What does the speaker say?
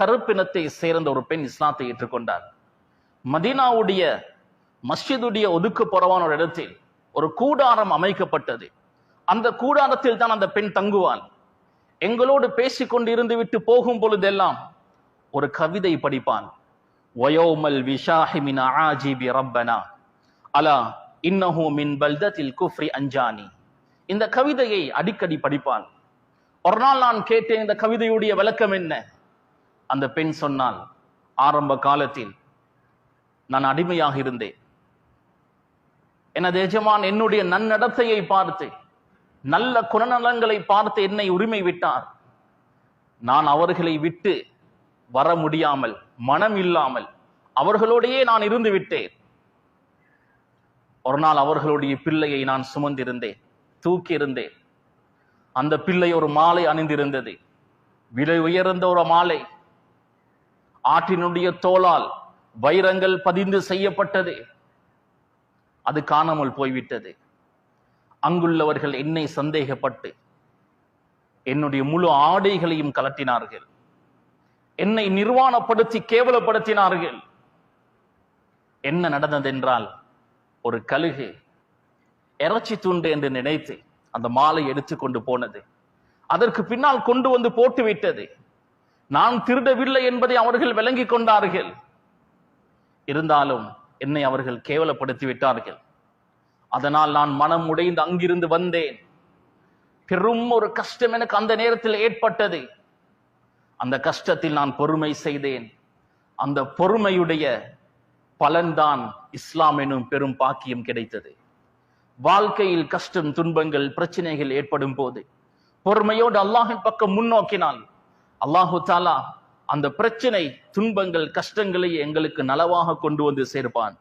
கருப்பினத்தை சேர்ந்த ஒரு பெண் இஸ்லாத்தை ஏற்றுக்கொண்டார். மதீனாவுடைய மஸ்ஜிதுடைய ஒதுக்குப்புறமான ஒரு இடத்தில் ஒரு கூடாரம் அமைக்கப்பட்டது. அந்த கூடாரத்தில் தான் அந்த பெண் தங்குவாள். எங்களோடு பேசிக் கொண்டிருந்து விட்டு போகும் பொழுதெல்லாம் ஒரு கவிதை படிப்பான். வயோமல் விஷாஹி மின் ஆஜிபி ரப்பனா அலா இன்னஹு மின் பல்தத்தில் குஃப்ரி அஞ்சானி. இந்த கவிதையை அடிக்கடி படிப்பான். ஒரு நாள் நான் கேட்டேன், இந்த கவிதையுடைய விளக்கம் என்ன? அந்த பெண் சொன்னால், ஆரம்ப காலத்தில் நான் அடிமையாக இருந்தேன். எனது எஜமான் என்னுடைய நன்னடத்தையை பார்த்து, நல்ல குணநலங்களை பார்த்து என்னை உரிமை விட்டார். நான் அவர்களை விட்டு வர முடியாமல், மனம் இல்லாமல் அவர்களோடையே நான் இருந்து விட்டேன். ஒரு நாள் அவர்களுடைய பிள்ளையை நான் சுமந்திருந்தேன், தூக்கி இருந்தேன். அந்த பிள்ளை ஒரு மாலை அணிந்திருந்தது, விலை உயர்ந்த ஒரு மாலை. ஆற்றினுடைய தோளால் வைரங்கள் பதிந்து செய்யப்பட்டது. அது காணாமல் போய்விட்டது. அங்குள்ளவர்கள் என்னை சந்தேகப்பட்டு என்னுடைய முழு ஆடைகளையும் கலட்டினார்கள். என்னை நிர்வாணப்படுத்தி கேவலப்படுத்தினார்கள். என்ன நடந்ததென்றால், ஒரு கழுகு இறைச்சி துண்டு என்று நினைத்து அந்த மாலை எடுத்துக்கொண்டு போனது. அதற்கு பின்னால் கொண்டு வந்து போட்டு விட்டது. நான் திருடவில்லை என்பதை அவர்கள் விளங்கிக் கொண்டார்கள். இருந்தாலும் என்னை அவர்கள் கேவலப்படுத்தி விட்டார்கள். அதனால் நான் மனம் உடைந்து அங்கிருந்து வந்தேன். பெரும் ஒரு கஷ்டம் எனக்கு அந்த நேரத்தில் ஏற்பட்டது. அந்த கஷ்டத்தில் நான் பொறுமை செய்தேன். அந்த பொறுமையுடைய பலன்தான் இஸ்லாம் எனும் பெரும் பாக்கியம் கிடைத்தது. வாழ்க்கையில் கஷ்டம், துன்பங்கள், பிரச்சனைகள் ஏற்படும் போது பொறுமையோடு அல்லாஹின் பக்கம் முன்னோக்கினால் அல்லாஹு தாலா அந்த பிரச்சனை, துன்பங்கள், கஷ்டங்களை எங்களுக்கு நலவாக கொண்டு வந்து சேர்ப்பான்.